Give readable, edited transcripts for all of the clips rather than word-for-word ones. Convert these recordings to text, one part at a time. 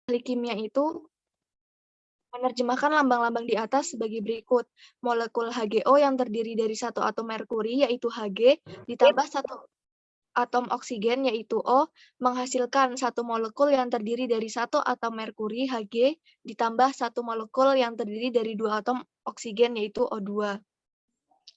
ahli kimia itu menerjemahkan lambang-lambang di atas sebagai berikut. Molekul HGO yang terdiri dari satu atom merkuri, yaitu Hg, ditambah satu atom oksigen, yaitu O, menghasilkan satu molekul yang terdiri dari satu atom merkuri, Hg, ditambah satu molekul yang terdiri dari dua atom oksigen, yaitu O2.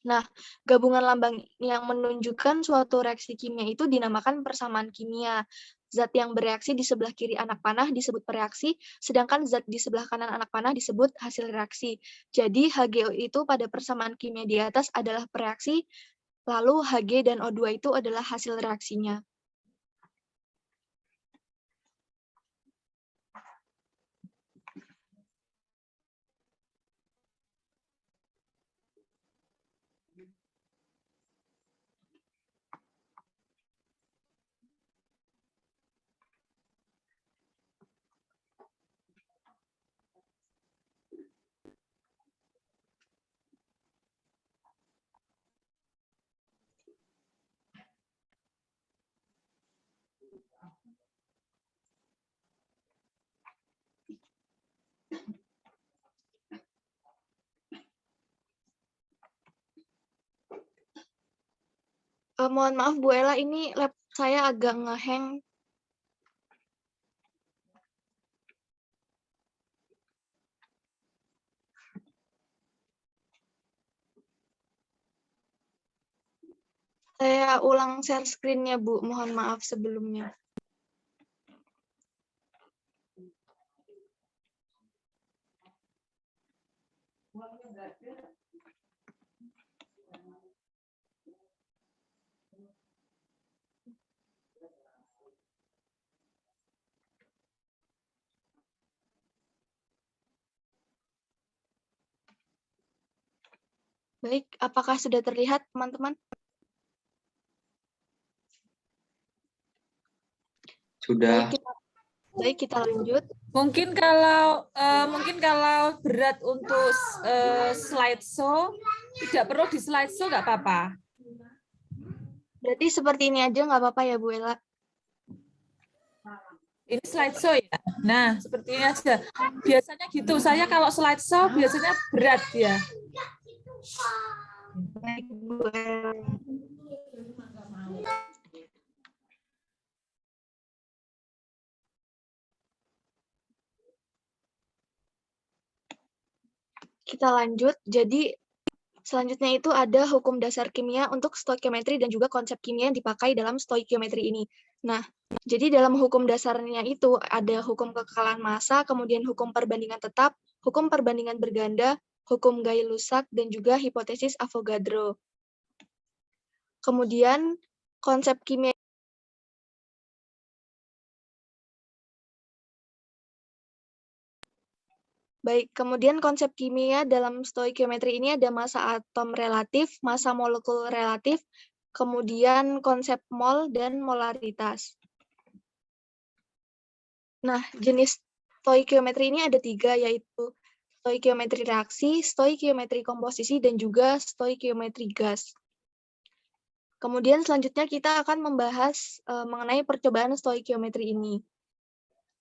Nah, gabungan lambang yang menunjukkan suatu reaksi kimia itu dinamakan persamaan kimia. Zat yang bereaksi di sebelah kiri anak panah disebut pereaksi, sedangkan zat di sebelah kanan anak panah disebut hasil reaksi. Jadi HGO itu pada persamaan kimia di atas adalah pereaksi, lalu Hg dan O2 itu adalah hasil reaksinya. Mohon maaf Bu Ella, ini lab saya agak ngehang. Saya ulang share screen-nya Bu, mohon maaf sebelumnya. Baik, apakah sudah terlihat teman-teman? Sudah. Baik, kita lanjut. Mungkin kalau berat untuk slideshow, tidak perlu di slideshow nggak apa-apa. Berarti seperti ini aja nggak apa-apa ya Bu Ella? Ini slideshow ya. Nah, seperti ini aja. Biasanya gitu. Saya kalau slideshow biasanya berat ya. Baik Bu Ella. Kita lanjut. Jadi selanjutnya itu ada hukum dasar kimia untuk stoikiometri dan juga konsep kimia yang dipakai dalam stoikiometri ini. Nah, jadi dalam hukum dasarnya itu ada hukum kekekalan massa, kemudian hukum perbandingan tetap, hukum perbandingan berganda, hukum Gay-Lussac, dan juga hipotesis Avogadro. Kemudian konsep kimia Baik, kemudian konsep kimia dalam stoikiometri ini ada massa atom relatif, massa molekul relatif, kemudian konsep mol dan molaritas. Nah, jenis stoikiometri ini ada 3, yaitu stoikiometri reaksi, stoikiometri komposisi, dan juga stoikiometri gas. Kemudian selanjutnya kita akan membahas mengenai percobaan stoikiometri ini.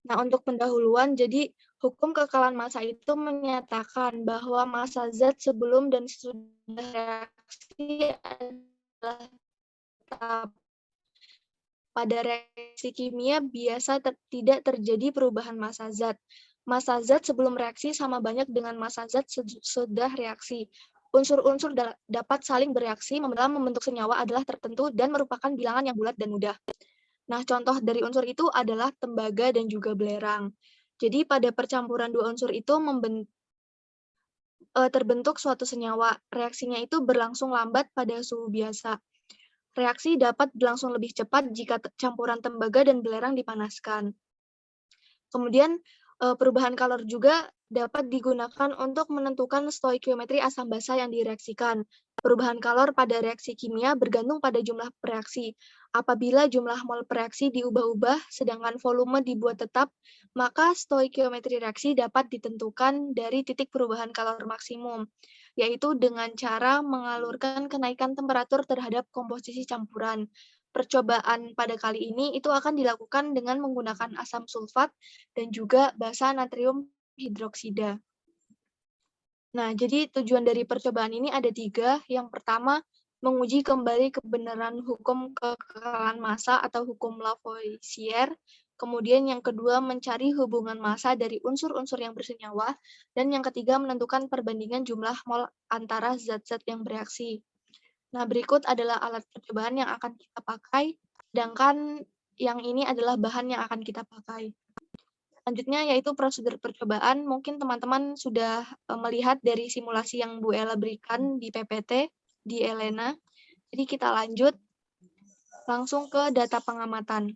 Nah, untuk pendahuluan, jadi hukum kekekalan massa itu menyatakan bahwa massa zat sebelum dan sesudah reaksi adalah tetap. Pada reaksi kimia biasa tidak terjadi perubahan massa zat. Massa zat sebelum reaksi sama banyak dengan massa zat sesudah reaksi. Unsur-unsur dapat saling bereaksi membentuk senyawa adalah tertentu dan merupakan bilangan yang bulat dan mudah. Nah, contoh dari unsur itu adalah tembaga dan juga belerang. Jadi pada percampuran dua unsur itu terbentuk suatu senyawa. Reaksinya itu berlangsung lambat pada suhu biasa. Reaksi dapat berlangsung lebih cepat jika campuran tembaga dan belerang dipanaskan. Kemudian perubahan kalor juga dapat digunakan untuk menentukan stoikiometri asam basa yang direaksikan. Perubahan kalor pada reaksi kimia bergantung pada jumlah reaksi. Apabila jumlah mol reaksi diubah-ubah, sedangkan volume dibuat tetap, maka stoikiometri reaksi dapat ditentukan dari titik perubahan kalor maksimum, yaitu dengan cara mengalurkan kenaikan temperatur terhadap komposisi campuran. percobaan pada kali ini itu akan dilakukan dengan menggunakan asam sulfat dan juga basa natrium hidroksida. Nah, jadi tujuan dari percobaan ini ada 3. Yang pertama, menguji kembali kebenaran hukum kekekalan massa atau hukum Lavoisier. Kemudian yang kedua, mencari hubungan massa dari unsur-unsur yang bersenyawa. Dan yang ketiga, menentukan perbandingan jumlah mol antara zat-zat yang bereaksi. Nah, berikut adalah alat percobaan yang akan kita pakai, sedangkan yang ini adalah bahan yang akan kita pakai. Selanjutnya yaitu prosedur percobaan. Mungkin teman-teman sudah melihat dari simulasi yang Bu Ella berikan di PPT, di Elena. Jadi kita lanjut langsung ke data pengamatan.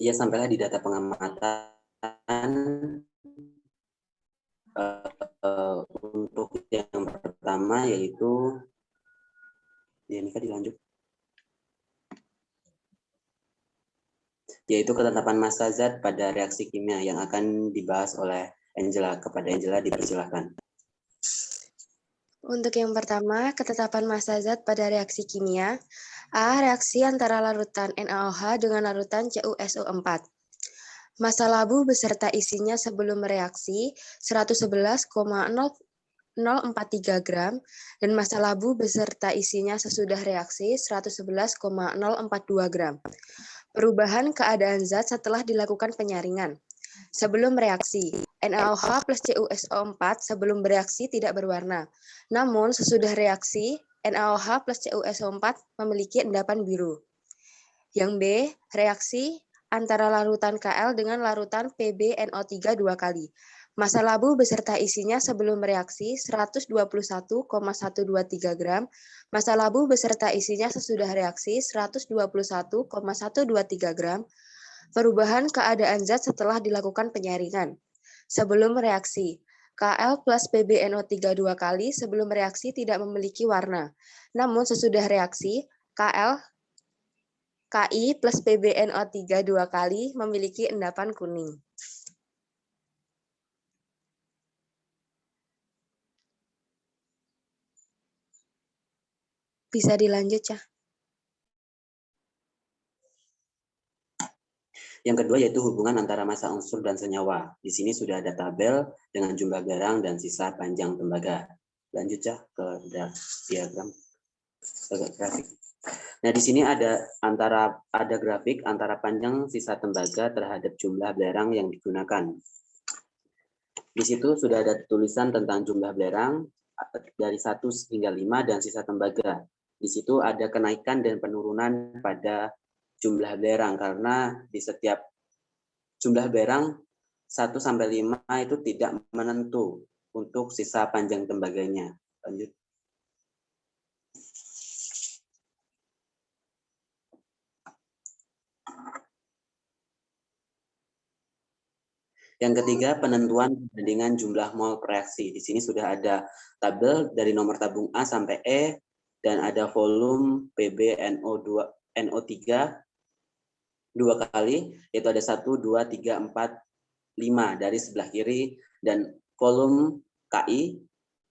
Iya, sampailah di data pengamatan. Untuk yang pertama yaitu, ya ini kan dilanjut. Yaitu ketetapan massa zat pada reaksi kimia yang akan dibahas oleh Angela. Kepada Angela dipersilahkan. Untuk yang pertama, ketetapan massa zat pada reaksi kimia. A. Reaksi antara larutan NaOH dengan larutan CuSO4. Massa labu beserta isinya sebelum reaksi 111,0043 gram dan massa labu beserta isinya sesudah reaksi 111,042 gram. Perubahan keadaan zat setelah dilakukan penyaringan. Sebelum reaksi, NaOH plus CuSO4 sebelum bereaksi tidak berwarna. Namun, sesudah reaksi, NaOH plus CuSO4 memiliki endapan biru. Yang B, reaksi antara larutan Kl dengan larutan PbNO3 2 kali. Massa labu beserta isinya sebelum reaksi 121,123 gram. Massa labu beserta isinya sesudah reaksi 121,123 gram. Perubahan keadaan zat setelah dilakukan penyaringan. Sebelum reaksi, Kl plus PbNO3 2 kali sebelum reaksi tidak memiliki warna. Namun sesudah reaksi, Ki plus PbNO3 2 kali memiliki endapan kuning. Bisa dilanjut, ya. Yang kedua yaitu hubungan antara massa unsur dan senyawa. Di sini sudah ada tabel dengan jumlah barang dan sisa panjang tembaga. Lanjut ya ke diagram grafik. Nah, di sini ada grafik antara panjang sisa tembaga terhadap jumlah belerang yang digunakan. Di situ sudah ada tulisan tentang jumlah belerang dari 1 hingga 5 dan sisa tembaga. Di situ ada kenaikan dan penurunan pada jumlah belerang karena di setiap jumlah belerang 1 sampai 5 itu tidak menentu untuk sisa panjang tembaganya. Lanjut. Yang ketiga, penentuan perbandingan jumlah mol reaksi. Di sini sudah ada tabel dari nomor tabung A sampai E dan ada volume PbNO3 2 kali, yaitu ada 1, 2, 3, 4, 5 dari sebelah kiri dan volume Ki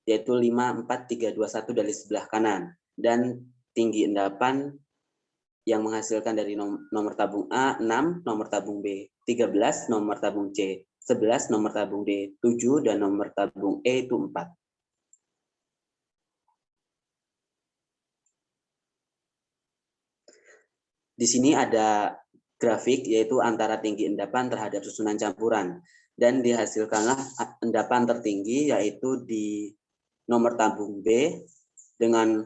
yaitu 5, 4, 3, 2, 1 dari sebelah kanan dan tinggi endapan yang menghasilkan dari nomor tabung A 6, nomor tabung B 13, nomor tabung C 11, nomor tabung D 7, dan nomor tabung E itu 4. Di sini ada grafik yaitu antara tinggi endapan terhadap susunan campuran. Dan dihasilkanlah endapan tertinggi yaitu di nomor tabung B dengan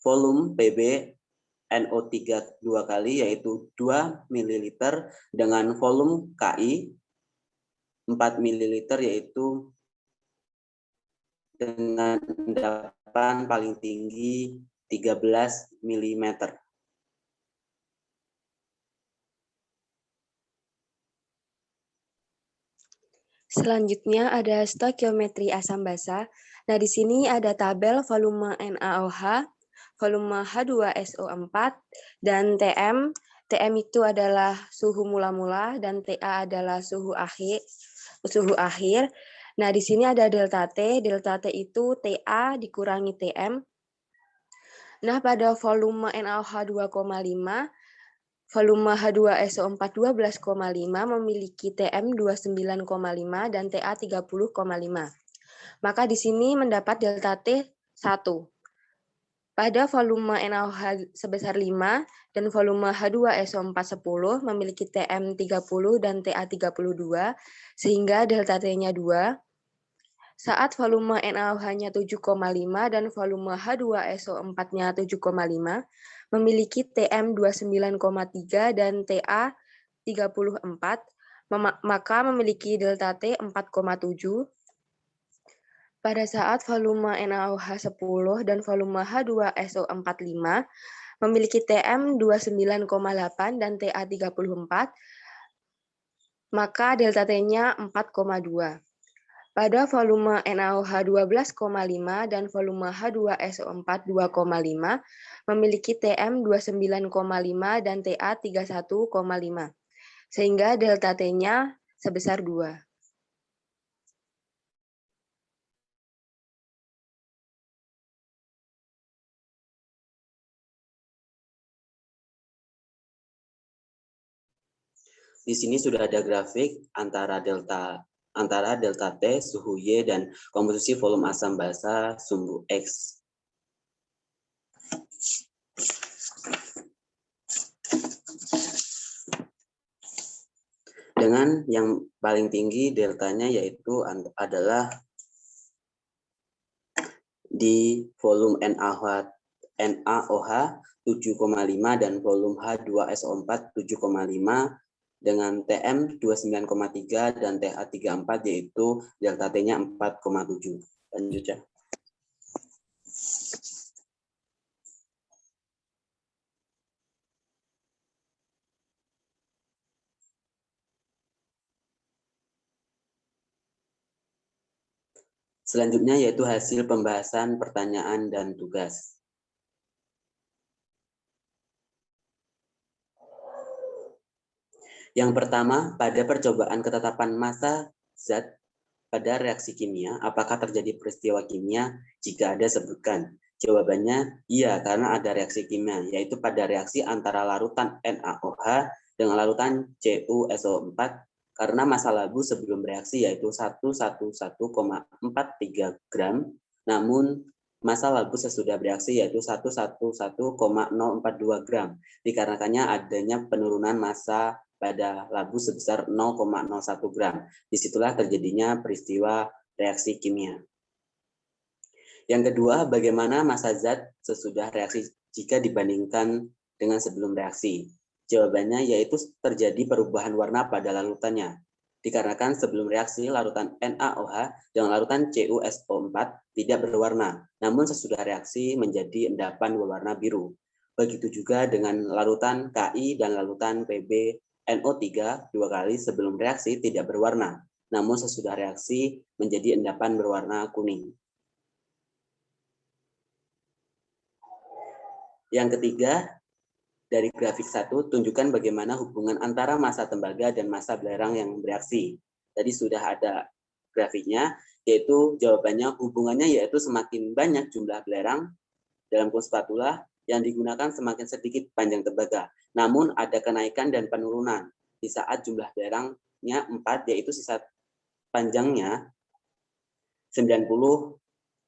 volume PbNO3 2 kali yaitu 2 ml dengan volume Ki 4 ml yaitu dengan endapan paling tinggi 13 mm. Selanjutnya ada stoikiometri asam basa. Nah, di sini ada tabel volume NaOH, volume H2SO4, dan TM. TM itu adalah suhu mula-mula dan TA adalah suhu akhir. Nah, di sini ada delta T. Delta T itu TA dikurangi TM. Nah, pada volume NaOH 2,5, volume H2SO4 12,5 memiliki TM 29,5 dan TA 30,5. Maka di sini mendapat delta T 1. Pada volume NaOH sebesar 5 dan volume H2SO4 10 memiliki TM 30 dan TA 32, sehingga delta T-nya 2. Saat volume NaOH-nya 7,5 dan volume H2SO4-nya 7,5, memiliki TM 29,3 dan TA 34, maka memiliki delta T 4,7. Pada saat volume NaOH 10 dan volume H2SO4 5 memiliki TM 29,8 dan TA 34, maka delta T-nya 4,2. Pada volume NaOH 12,5 dan volume H2SO4 2,5 memiliki TM 29,5 dan TA 31,5, sehingga delta T-nya sebesar 2. Di sini sudah ada grafik antara delta T, suhu Y, dan komposisi volume asam basa sumbu X. Dengan yang paling tinggi deltanya yaitu adalah di volume NaOH 7,5 dan volume H2SO4 7,5 dengan TM 29,3 dan TA 34, yaitu delta T-nya 4,7. Lanjut ya. Selanjutnya yaitu hasil pembahasan pertanyaan dan tugas. Yang pertama, pada percobaan ketetapan massa zat pada reaksi kimia, apakah terjadi peristiwa kimia? Jika ada, sebutkan. Jawabannya iya, karena ada reaksi kimia, yaitu pada reaksi antara larutan NaOH dengan larutan CuSO4, karena massa labu sebelum reaksi yaitu 111,43 gram, namun massa labu sesudah bereaksi yaitu 111,042 gram, dikarenakannya adanya penurunan massa pada labu sebesar 0,01 gram. Disitulah terjadinya peristiwa reaksi kimia. Yang kedua, bagaimana massa zat sesudah reaksi jika dibandingkan dengan sebelum reaksi? Jawabannya yaitu terjadi perubahan warna pada larutannya. Dikarenakan sebelum reaksi larutan NaOH dengan larutan CuSO4 tidak berwarna, namun sesudah reaksi menjadi endapan berwarna biru. Begitu juga dengan larutan Ki dan larutan Pb NO3 dua kali sebelum reaksi tidak berwarna, namun sesudah reaksi menjadi endapan berwarna kuning. Yang ketiga, dari grafik 1, tunjukkan bagaimana hubungan antara massa tembaga dan massa belerang yang bereaksi. Tadi sudah ada grafiknya, yaitu jawabannya hubungannya yaitu semakin banyak jumlah belerang dalam kurs spatula yang digunakan semakin sedikit panjang tembaga. Namun ada kenaikan dan penurunan di saat jumlah belerangnya 4, yaitu sisa panjangnya 90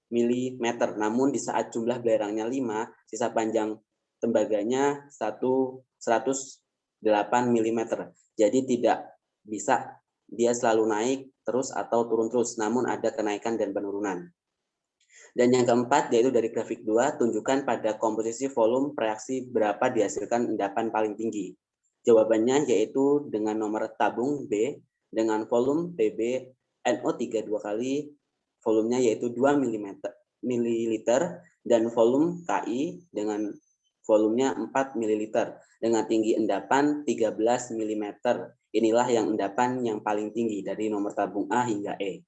mm. Namun di saat jumlah belerangnya 5, sisa panjang tembaganya 108 mm. Jadi tidak bisa dia selalu naik terus atau turun terus, namun ada kenaikan dan penurunan. Dan yang keempat, yaitu dari grafik 2, tunjukkan pada komposisi volume reaksi berapa dihasilkan endapan paling tinggi. Jawabannya yaitu dengan nomor tabung B, dengan volume Pb NO3 dua kali, volumenya yaitu 2 ml, dan volume Ki dengan volumenya 4 ml, dengan tinggi endapan 13 mm. Inilah yang endapan yang paling tinggi dari nomor tabung A hingga E.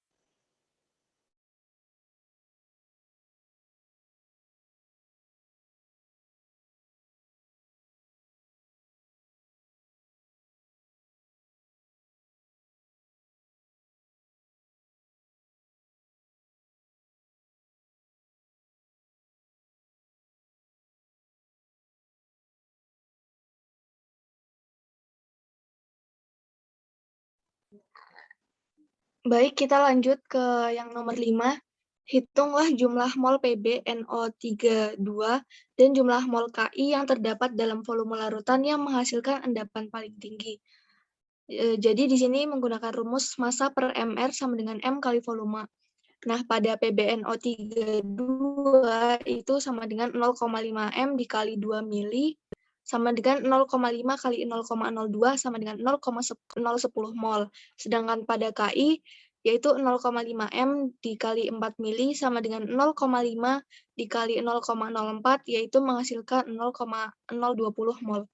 Baik, kita lanjut ke yang nomor 5. Hitunglah jumlah mol PbNO32 dan jumlah mol Ki yang terdapat dalam volume larutan yang menghasilkan endapan paling tinggi. Jadi di sini menggunakan rumus massa per mR sama dengan M kali volume. Nah, pada PbNO32 itu sama dengan 0,5 M dikali 2 mili, sama dengan 0,5 kali 0,02 sama dengan 0,010 mol. Sedangkan pada Ki, yaitu 0,5 M dikali 4 mili sama dengan 0,5 dikali 0,04, yaitu menghasilkan 0,020 mol.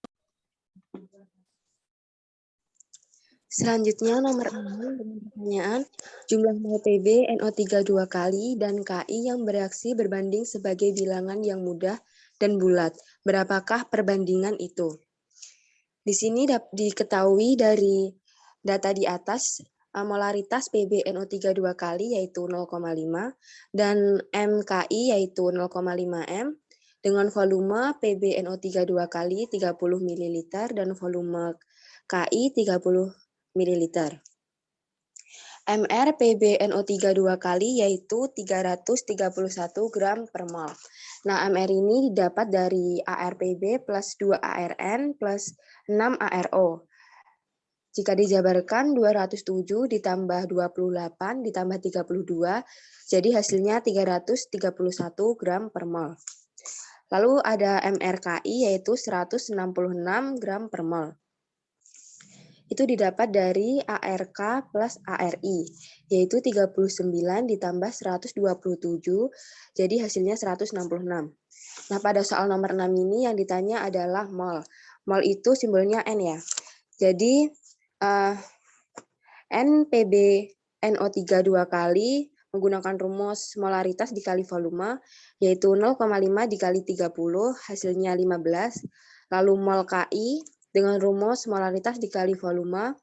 Selanjutnya nomor 6 dengan pertanyaan jumlah mol Pb NO3 dua kali dan Ki yang bereaksi berbanding sebagai bilangan yang mudah dan bulat. Berapakah perbandingan itu? Di sini diketahui dari data di atas molaritas Pb NO3 dua kali yaitu 0,5 dan MKI yaitu 0,5 M dengan volume Pb NO3 dua kali 30 ml dan volume Ki 30 ml. MR PbNO3 dua kali yaitu 331 gram per mol. Nah, MR ini didapat dari ARPB plus 2 ARN plus 6 ARO. Jika dijabarkan 207 ditambah 28 ditambah 32, jadi hasilnya 331 gram per mol. Lalu ada MRKI yaitu 166 gram per mol. Itu didapat dari ARK plus ARI, yaitu 39 ditambah 127, jadi hasilnya 166. Nah, pada soal nomor 6 ini yang ditanya adalah mol. Mol itu simbolnya N ya. Jadi, N PbNO3 dua kali menggunakan rumus molaritas dikali volume, yaitu 0,5 dikali 30, hasilnya 15. Lalu mol Ki dengan rumus molaritas dikali volume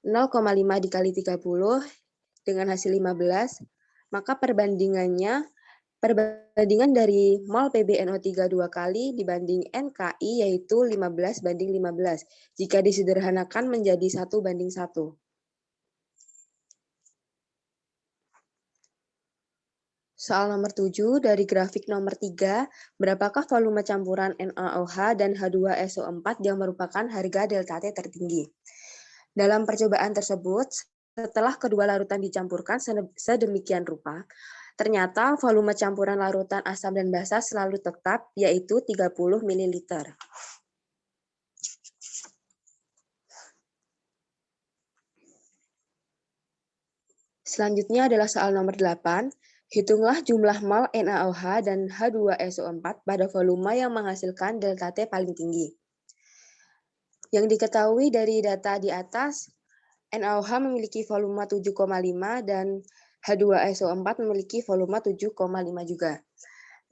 0,5 dikali 30 dengan hasil 15, maka perbandingan dari mol PbNO3 dua kali dibanding NKI yaitu 15 banding 15. Jika disederhanakan menjadi 1 banding 1. Soal nomor 7 dari grafik nomor 3, berapakah volume campuran NaOH dan H2SO4 yang merupakan harga delta T tertinggi? Dalam percobaan tersebut, setelah kedua larutan dicampurkan sedemikian rupa, ternyata volume campuran larutan asam dan basa selalu tetap, yaitu 30 ml. Selanjutnya adalah soal nomor 8. Hitunglah jumlah mol NaOH dan H2SO4 pada volume yang menghasilkan delta T paling tinggi. Yang diketahui dari data di atas, NaOH memiliki volume 7,5 dan H2SO4 memiliki volume 7,5 juga.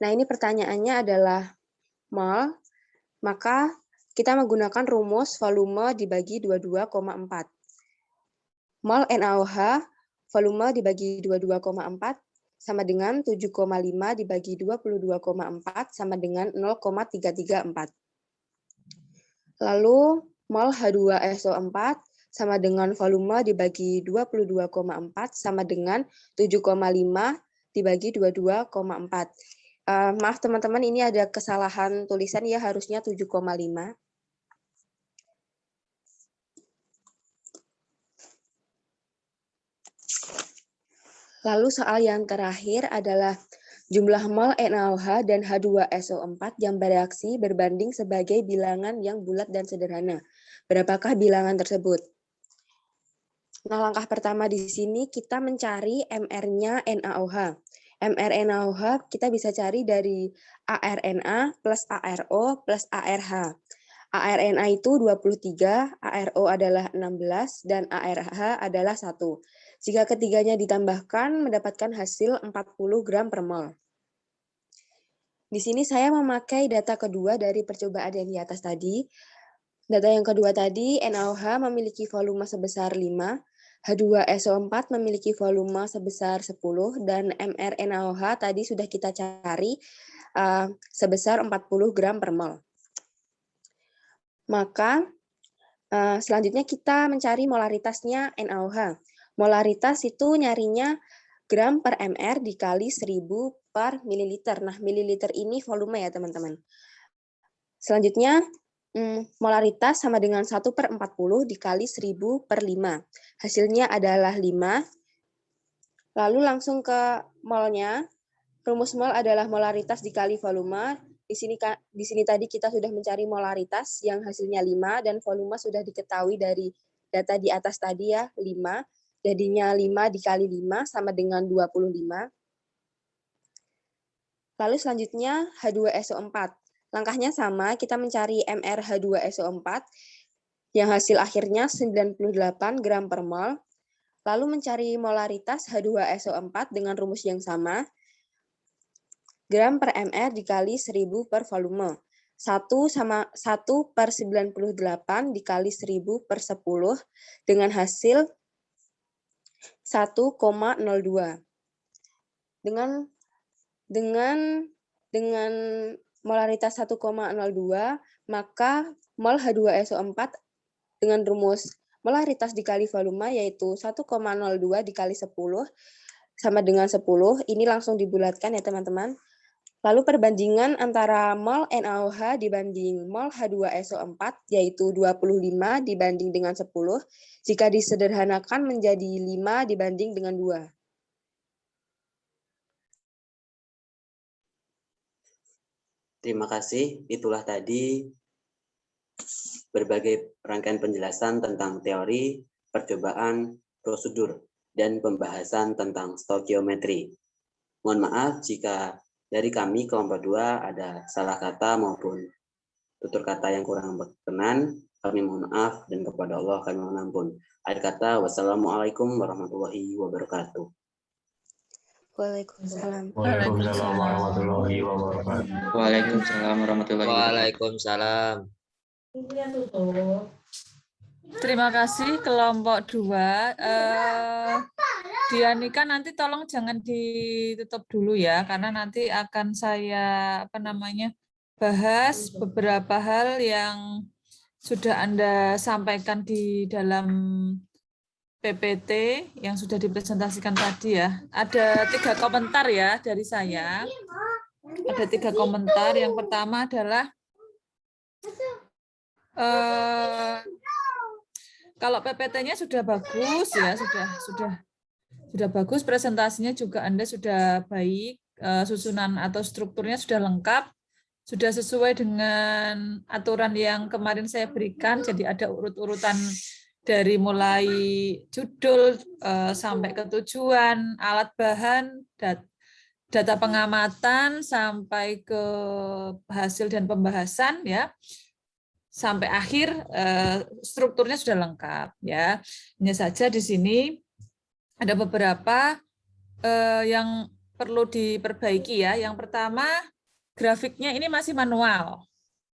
Nah, ini pertanyaannya adalah mol, maka kita menggunakan rumus volume dibagi 22,4. Mol NaOH volume dibagi 22,4 sama dengan 7,5 dibagi 22,4 sama dengan 0,334. Lalu mol H2SO4 sama dengan volume dibagi 22,4 sama dengan 7,5 dibagi 22,4. Maaf teman-teman, ini ada kesalahan tulisan ya, harusnya 7,5. Lalu soal yang terakhir adalah jumlah mol NaOH dan H2SO4 yang bereaksi berbanding sebagai bilangan yang bulat dan sederhana. Berapakah bilangan tersebut? Nah, langkah pertama di sini kita mencari MR-nya NaOH. MR NaOH kita bisa cari dari ARNA plus ARO plus ARH. ARNA itu 23, ARO adalah 16, dan ARH adalah 1. Jika ketiganya ditambahkan, mendapatkan hasil 40 gram per mol. Di sini saya memakai data kedua dari percobaan yang di atas tadi. Data yang kedua tadi, NaOH memiliki volume sebesar 5, H2SO4 memiliki volume sebesar 10, dan MR NaOH tadi sudah kita cari sebesar 40 gram per mol. Maka Selanjutnya kita mencari molaritasnya NaOH. Molaritas itu nyarinya gram per mr dikali 1000 per mililiter. Nah, mililiter ini volume ya teman-teman. Selanjutnya, molaritas sama dengan 1/40 dikali 1000 per 5. Hasilnya adalah 5. Lalu langsung ke molnya. Rumus mol adalah molaritas dikali volume. Di sini tadi kita sudah mencari molaritas yang hasilnya 5 dan volume sudah diketahui dari data di atas tadi ya, 5. Jadinya 5 dikali 5 sama dengan 25. Lalu selanjutnya H2SO4. Langkahnya sama, kita mencari MrH2SO4 yang hasil akhirnya 98 gram per mol. Lalu mencari molaritas H2SO4 dengan rumus yang sama. Gram per mr dikali 1000 per volume. 1/98 dikali 1000 per 10 dengan hasil 1,02. Dengan molaritas 1,02, maka mol H2SO4 dengan rumus molaritas dikali volume yaitu 1,02 dikali 10 sama dengan 10. Ini langsung dibulatkan ya teman-teman. Lalu perbandingan antara mol NaOH dibanding mol H2SO4 yaitu 25 dibanding dengan 10. Jika disederhanakan menjadi 5 dibanding dengan 2. Terima kasih. Itulah tadi berbagai rangkaian penjelasan tentang teori, percobaan, prosedur, dan pembahasan tentang stoikiometri. Mohon maaf jika dari kami kelompok 2 ada salah kata maupun tutur kata yang kurang berkenan. Kami mohon maaf dan kepada Allah kami mohon ampun. Akhir kata, wassalamualaikum warahmatullahi wabarakatuh. Waalaikumsalam. Waalaikumsalam warahmatullahi wabarakatuh. Waalaikumsalam warahmatullahi wabarakatuh. Waalaikumsalam. Terima kasih kelompok 2. Dianika nanti tolong jangan ditutup dulu ya, karena nanti akan saya bahas beberapa hal yang sudah Anda sampaikan di dalam PPT yang sudah dipresentasikan tadi ya. Ada 3 komentar ya dari saya. Ada 3 komentar. Yang pertama adalah kalau PPT-nya sudah bagus ya, sudah bagus, presentasinya juga Anda sudah baik, susunan atau strukturnya sudah lengkap, sudah sesuai dengan aturan yang kemarin saya berikan, jadi ada urut-urutan dari mulai judul sampai ke tujuan, alat bahan, data pengamatan, sampai ke hasil dan pembahasan ya. Sampai akhir strukturnya sudah lengkap ya. Hanya saja di sini ada beberapa yang perlu diperbaiki ya. Yang pertama, grafiknya ini masih manual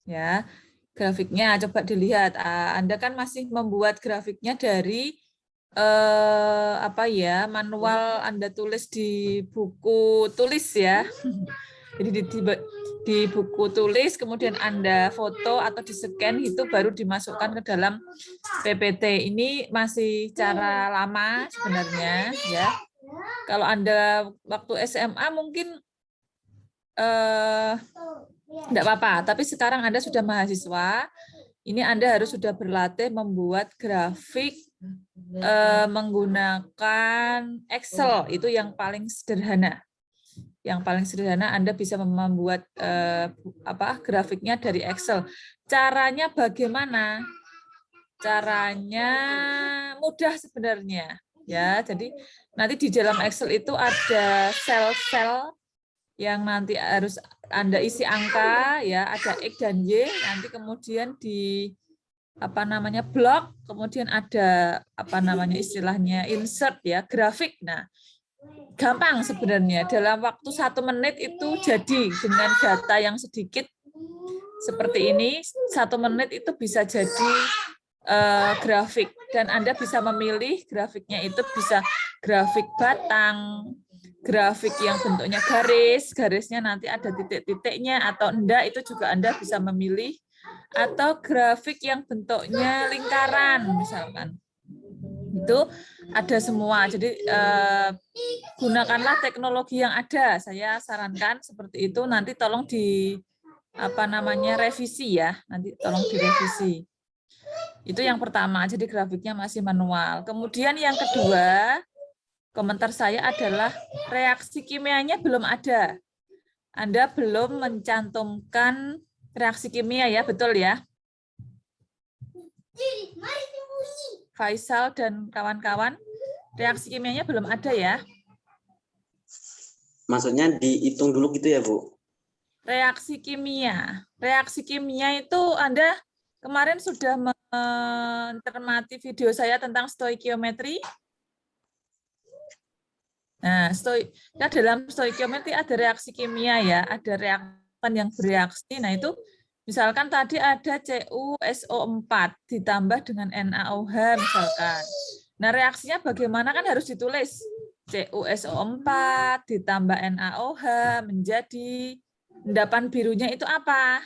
ya. Grafiknya coba dilihat. Anda kan masih membuat grafiknya dari manual Anda tulis di buku tulis ya. Jadi di buku tulis, kemudian Anda foto atau di-scan itu baru dimasukkan ke dalam PPT. Ini masih cara lama sebenarnya ya. Kalau Anda waktu SMA mungkin enggak apa-apa, tapi sekarang Anda sudah mahasiswa, ini Anda harus sudah berlatih membuat grafik menggunakan Excel, itu yang paling sederhana. Yang paling sederhana Anda bisa membuat grafiknya dari Excel. Caranya bagaimana? Caranya mudah sebenarnya ya. Jadi nanti di dalam Excel itu ada sel-sel yang nanti harus Anda isi angka ya, ada X dan Y, nanti kemudian di blok, kemudian ada istilahnya insert ya, grafik. Nah, gampang sebenarnya, dalam waktu 1 menit itu jadi dengan data yang sedikit seperti ini, 1 menit itu bisa jadi grafik, dan Anda bisa memilih grafiknya itu bisa grafik batang, grafik yang bentuknya garis, garisnya nanti ada titik-titiknya atau enggak, itu juga Anda bisa memilih atau grafik yang bentuknya lingkaran misalkan. Itu ada semua. Jadi gunakanlah teknologi yang ada. Saya sarankan seperti itu. Nanti tolong revisi ya. Nanti tolong direvisi. Itu yang pertama. Jadi grafiknya masih manual. Kemudian yang kedua, komentar saya adalah reaksi kimianya belum ada. Anda belum mencantumkan reaksi kimia ya, betul ya? Faisal dan kawan-kawan, reaksi kimianya belum ada ya? Maksudnya dihitung dulu gitu ya, Bu? Reaksi kimia. Reaksi kimia itu Anda kemarin sudah mencermati video saya tentang stoikiometri. Nah, dalam stoikiometri ada reaksi kimia ya, ada reaktan yang bereaksi. Nah, itu misalkan tadi ada CuSO4 ditambah dengan NaOH misalkan. Nah, reaksinya bagaimana kan harus ditulis. CuSO4 ditambah NaOH menjadi endapan birunya itu apa?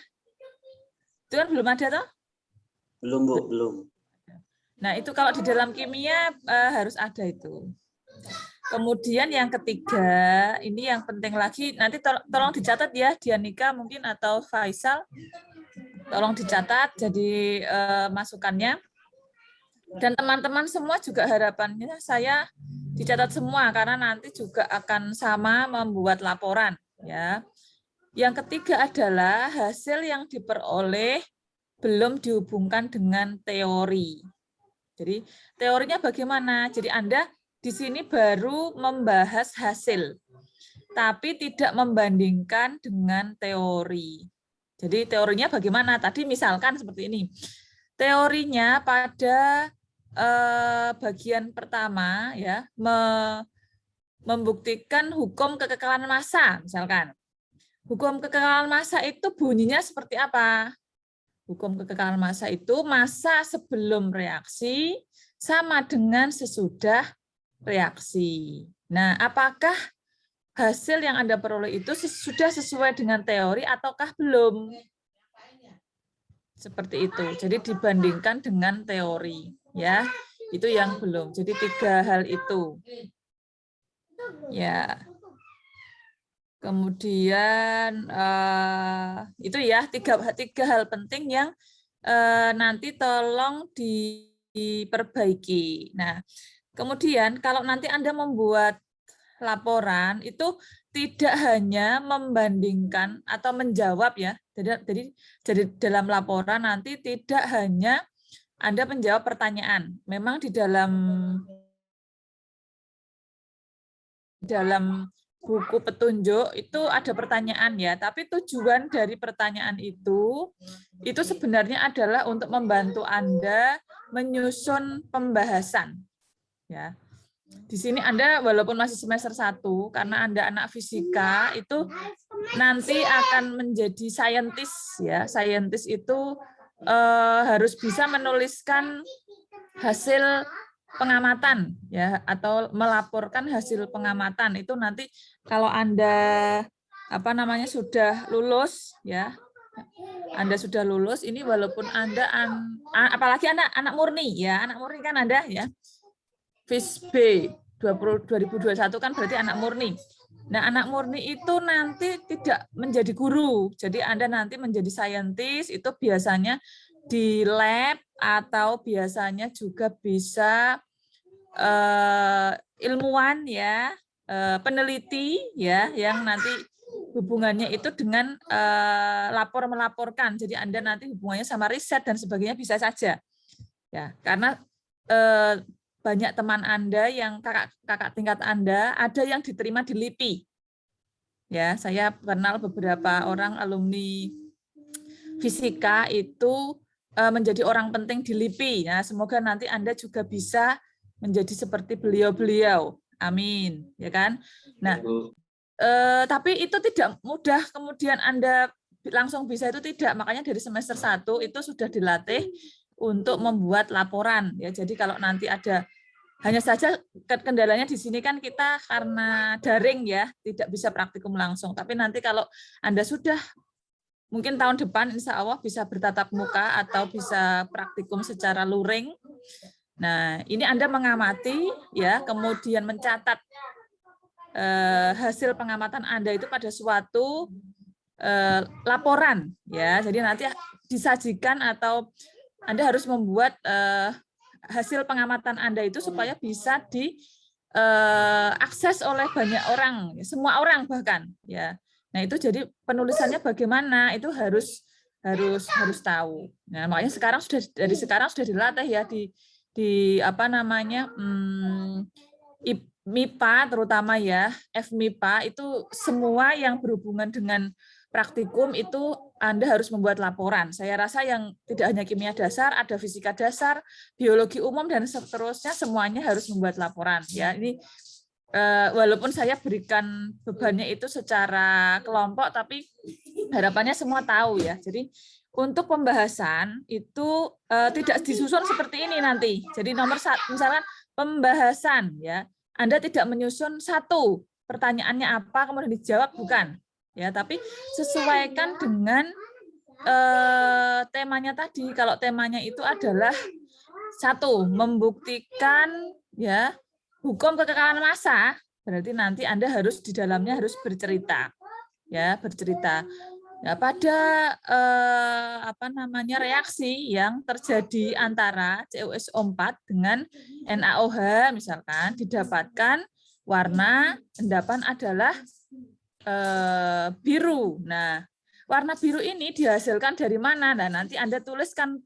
Itu kan belum ada toh? Belum, Bu, belum. Nah, itu kalau di dalam kimia harus ada itu. Kemudian yang ketiga, ini yang penting lagi, nanti tolong dicatat ya, Dianika mungkin atau Faisal. Tolong dicatat jadi masukannya. Dan teman-teman semua juga harapannya saya dicatat semua karena nanti juga akan sama membuat laporan ya. Yang ketiga adalah hasil yang diperoleh belum dihubungkan dengan teori. Jadi teorinya bagaimana? Jadi Anda di sini baru membahas hasil, tapi tidak membandingkan dengan teori. Jadi teorinya bagaimana? Tadi misalkan seperti ini. Teorinya pada bagian pertama ya membuktikan hukum kekekalan massa misalkan. Hukum kekekalan massa itu bunyinya seperti apa? Hukum kekekalan massa itu massa sebelum reaksi sama dengan sesudah reaksi. Nah, apakah hasil yang Anda peroleh itu sudah sesuai dengan teori ataukah belum? Seperti itu. Jadi dibandingkan dengan teori, ya. Itu yang belum. Jadi 3 hal itu. Ya. Kemudian itu ya tiga hal penting yang nanti tolong diperbaiki. Nah, kemudian kalau nanti Anda membuat laporan itu tidak hanya membandingkan atau menjawab ya. Jadi dalam laporan nanti tidak hanya Anda menjawab pertanyaan. Memang di dalam buku petunjuk itu ada pertanyaan ya, tapi tujuan dari pertanyaan itu sebenarnya adalah untuk membantu Anda menyusun pembahasan. Ya. Di sini Anda walaupun masih semester 1 karena Anda anak fisika itu nanti akan menjadi saintis ya. Saintis itu harus bisa menuliskan hasil pengamatan ya atau melaporkan hasil pengamatan. Itu nanti kalau Anda sudah lulus ya. Anda sudah lulus ini walaupun Anda apalagi anak murni ya, anak murni kan Anda ya. FISB 2021 kan berarti anak murni. Nah, anak murni itu nanti tidak menjadi guru. Jadi Anda nanti menjadi saintis itu biasanya di lab atau biasanya juga bisa ilmuwan ya, peneliti ya yang nanti hubungannya itu dengan melaporkan. Jadi Anda nanti hubungannya sama riset dan sebagainya bisa saja. Ya, karena banyak teman Anda yang kakak tingkat Anda ada yang diterima di LIPI. Ya, saya kenal beberapa orang alumni fisika itu menjadi orang penting di LIPI. Ya, semoga nanti Anda juga bisa menjadi seperti beliau-beliau. Amin, ya kan? Nah, tapi itu tidak mudah kemudian Anda langsung bisa itu tidak. Makanya dari semester 1 itu sudah dilatih untuk membuat laporan ya. Jadi kalau nanti ada hanya saja kendalanya di sini kan kita karena daring ya, tidak bisa praktikum langsung. Tapi nanti kalau Anda sudah mungkin tahun depan insya Allah bisa bertatap muka atau bisa praktikum secara luring. Nah, ini Anda mengamati ya, kemudian mencatat hasil pengamatan Anda itu pada suatu laporan ya. Jadi nanti disajikan atau Anda harus membuat hasil pengamatan Anda itu supaya bisa diakses oleh banyak orang, semua orang bahkan ya. Nah, itu jadi penulisannya bagaimana itu harus tahu. Nah, makanya sekarang sudah dilatih ya di apa namanya MIPA terutama ya, FMIPA itu semua yang berhubungan dengan praktikum itu Anda harus membuat laporan. Saya rasa yang tidak hanya kimia dasar, ada fisika dasar, biologi umum dan seterusnya semuanya harus membuat laporan ya. Ini walaupun saya berikan bebannya itu secara kelompok, tapi harapannya semua tahu ya. Jadi untuk pembahasan itu tidak disusun seperti ini nanti. Jadi nomor 1, misalkan pembahasan ya, Anda tidak menyusun satu pertanyaannya apa kemudian dijawab, bukan ya, tapi sesuaikan dengan temanya tadi. Kalau temanya itu adalah 1, membuktikan ya hukum kekekalan massa, berarti nanti Anda harus di dalamnya harus bercerita ya, bercerita ya, pada apa namanya reaksi yang terjadi antara CuSO4 dengan NaOH misalkan didapatkan warna endapan adalah biru. Nah, warna biru ini dihasilkan dari mana? Nah, nanti Anda tuliskan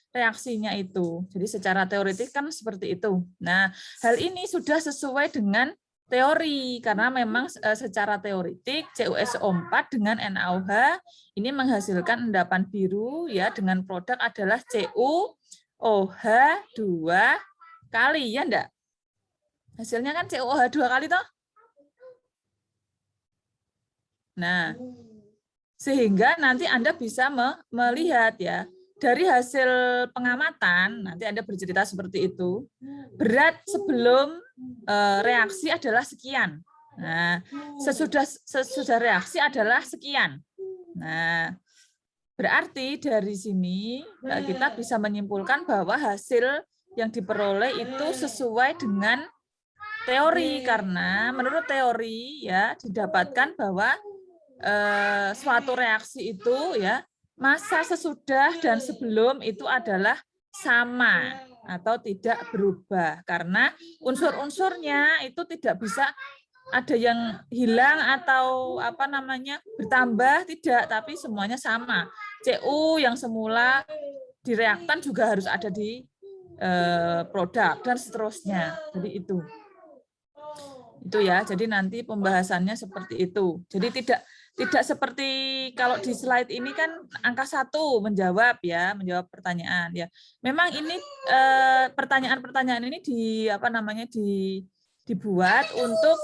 reaksinya itu. Jadi secara teoritik kan seperti itu. Nah, hal ini sudah sesuai dengan teori, karena memang secara teoritik CuSO4 dengan NaOH ini menghasilkan endapan biru ya, dengan produk adalah CuOH 2 kali, ya enggak? Hasilnya kan CuOH 2 kali toh? Nah, sehingga nanti Anda bisa melihat ya, dari hasil pengamatan, nanti Anda bercerita seperti itu, berat sebelum reaksi adalah sekian. Nah, sesudah reaksi adalah sekian. Nah, berarti dari sini kita bisa menyimpulkan bahwa hasil yang diperoleh itu sesuai dengan teori, karena menurut teori ya didapatkan bahwa suatu reaksi itu ya massa sesudah dan sebelum itu adalah sama atau tidak berubah, karena unsur-unsurnya itu tidak bisa ada yang hilang atau apa namanya bertambah, tidak, tapi semuanya sama. Cu yang semula di reaktan juga harus ada di produk dan seterusnya. Jadi itu ya. Jadi nanti pembahasannya seperti itu. Jadi tidak seperti kalau di slide ini kan angka 1 menjawab menjawab pertanyaan ya. Memang ini pertanyaan-pertanyaan ini dibuat untuk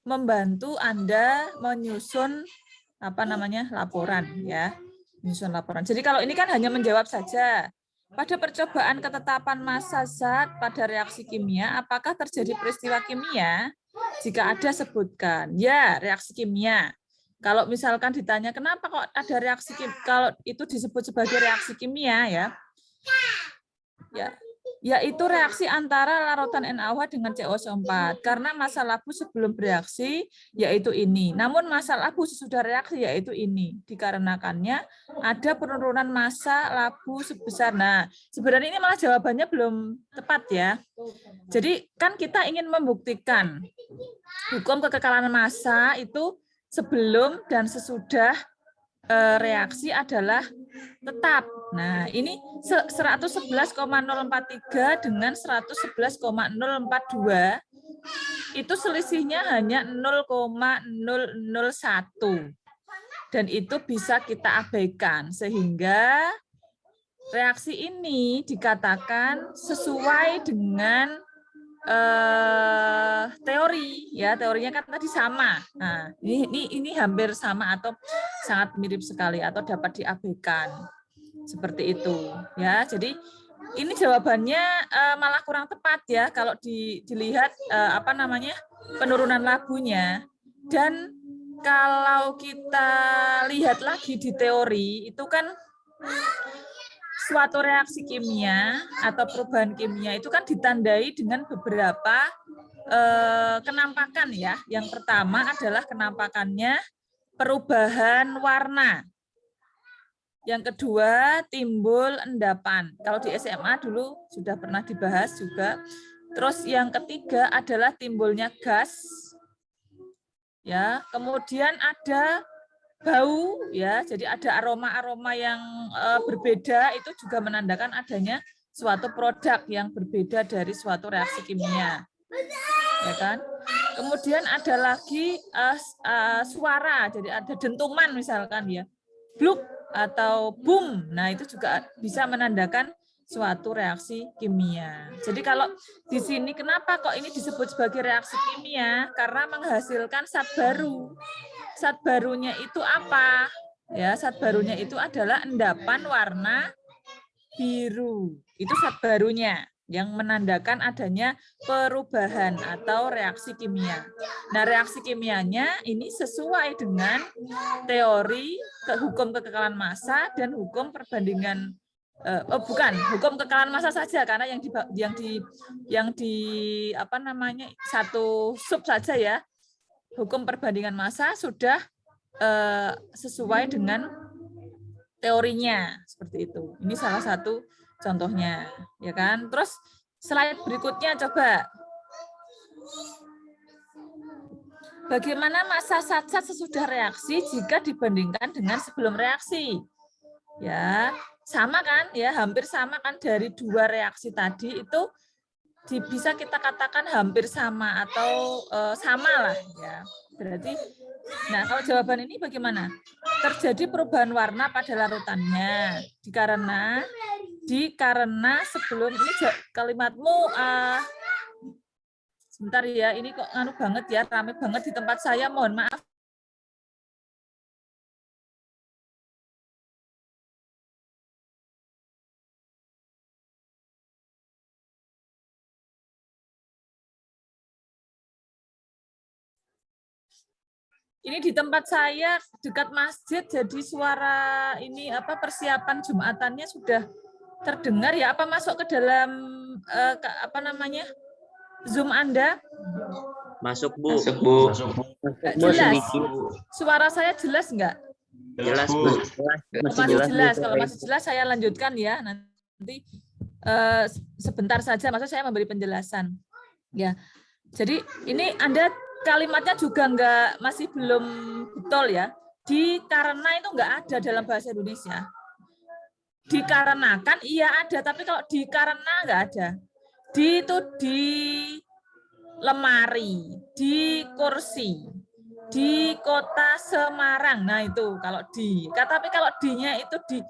membantu Anda menyusun laporan ya. Menyusun laporan. Jadi kalau ini kan hanya menjawab saja. Pada percobaan ketetapan massa zat pada reaksi kimia, apakah terjadi peristiwa kimia? Jika ada, sebutkan. Ya, reaksi kimia. Kalau misalkan ditanya kenapa kok ada reaksi kimia, kalau itu disebut sebagai reaksi kimia yaitu reaksi antara larutan NaOH dengan CuSO4, karena massa labu sebelum bereaksi yaitu ini. Namun massa labu sesudah reaksi yaitu ini. Dikarenakannya ada penurunan massa labu sebesar. Nah, sebenarnya ini malah jawabannya belum tepat ya. Jadi kan kita ingin membuktikan hukum kekekalan massa itu sebelum dan sesudah reaksi adalah tetap. Nah, ini 111,043 dengan 111,042 itu selisihnya hanya 0,001. Dan itu bisa kita abaikan sehingga reaksi ini dikatakan sesuai dengan teori ya, teorinya kan tadi sama. Nah, ini hampir sama atau sangat mirip sekali atau dapat diabaikan seperti itu ya. Jadi ini jawabannya malah kurang tepat ya kalau dilihat penurunan labunya, dan kalau kita lihat lagi di teori, itu kan suatu reaksi kimia atau perubahan kimia itu kan ditandai dengan beberapa kenampakan ya. Yang pertama adalah kenampakannya perubahan warna. Yang kedua, timbul endapan. Kalau di SMA dulu sudah pernah dibahas juga. Terus yang ketiga adalah timbulnya gas. Ya, kemudian ada bau ya. Jadi ada aroma-aroma yang berbeda, itu juga menandakan adanya suatu produk yang berbeda dari suatu reaksi kimia. Ya kan? Kemudian ada lagi suara. Jadi ada dentuman misalkan ya. Bluk atau boom, nah itu juga bisa menandakan suatu reaksi kimia. Jadi kalau di sini kenapa kok ini disebut sebagai reaksi kimia? Karena menghasilkan zat baru. Zat barunya itu apa? Ya, zat barunya itu adalah endapan warna biru. Itu zat barunya yang menandakan adanya perubahan atau reaksi kimia. Nah, reaksi kimianya ini sesuai dengan teori hukum kekekalan massa dan hukum perbandingan hukum kekekalan massa saja, karena yang di apa namanya satu sub saja ya. Hukum perbandingan massa sudah sesuai dengan teorinya seperti itu. Ini salah satu contohnya, ya kan? Terus slide berikutnya coba. Bagaimana massa zat-zat sesudah reaksi jika dibandingkan dengan sebelum reaksi? Ya, sama kan? Ya, hampir sama kan, dari dua reaksi tadi itu bisa kita katakan hampir sama atau sama lah ya. Berarti, nah kalau jawaban ini bagaimana? Terjadi perubahan warna pada larutannya karena sebelum ini kalimatmu sebentar ya, ini kok anu banget ya, ramai banget di tempat saya, mohon maaf. Ini di tempat saya dekat masjid, jadi suara ini apa persiapan Jumatannya sudah terdengar ya. Apa masuk ke dalam apa namanya Zoom Anda? Masuk, Bu. Masuk, Bu. Jelas. Suara saya jelas nggak? Jelas, Bu. Masih jelas. Kalau masih jelas saya lanjutkan ya. Nanti sebentar saja, maksud saya memberi penjelasan. Ya. Jadi ini Anda kalimatnya juga masih belum betul ya. Karena itu nggak ada dalam bahasa Indonesia. Dikarenakan iya ada, tapi kalau dikarena nggak ada. Itu di lemari, di kursi, di kota Semarang. Nah itu kalau tapi kalau di-nya itu